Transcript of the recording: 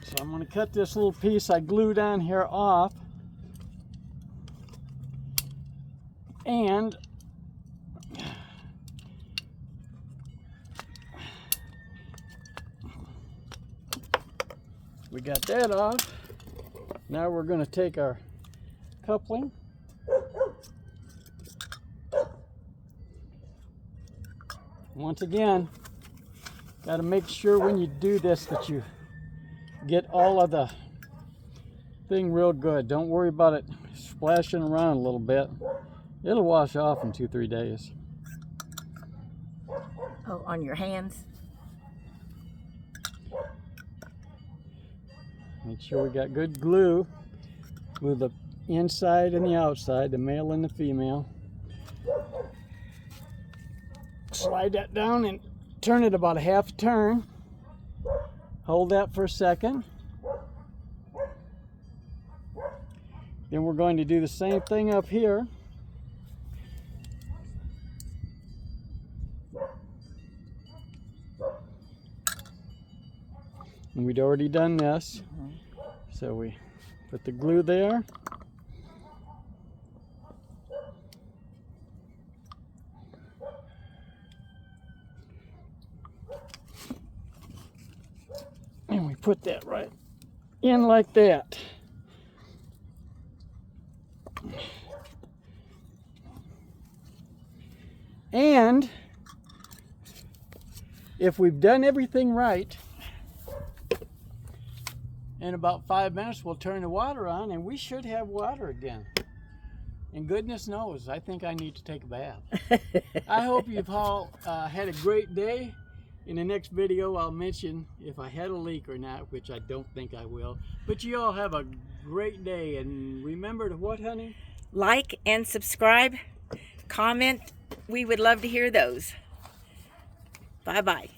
So I'm going to cut this little piece I glued on here off. And we got that off. Now we're going to take our coupling. Once again, got to make sure when you do this that you get all of the thing real good. Don't worry about it splashing around a little bit. It'll wash off in 2-3 days. Oh, on your hands? Make sure we got good glue. Glue the inside and the outside, the male and the female. Slide that down and turn it about a half turn. Hold that for a second. Then we're going to do the same thing up here. And we'd already done this. So we put the glue there. And we put that right in like that. And if we've done everything right, in about 5 minutes we'll turn the water on and we should have water again. And goodness knows, I think I need to take a bath. I hope you've all had a great day. In the next video I'll mention if I had a leak or not, which I don't think I will. But you all have a great day, and remember to what, honey? Like and subscribe, comment. We would love to hear those. Bye-bye.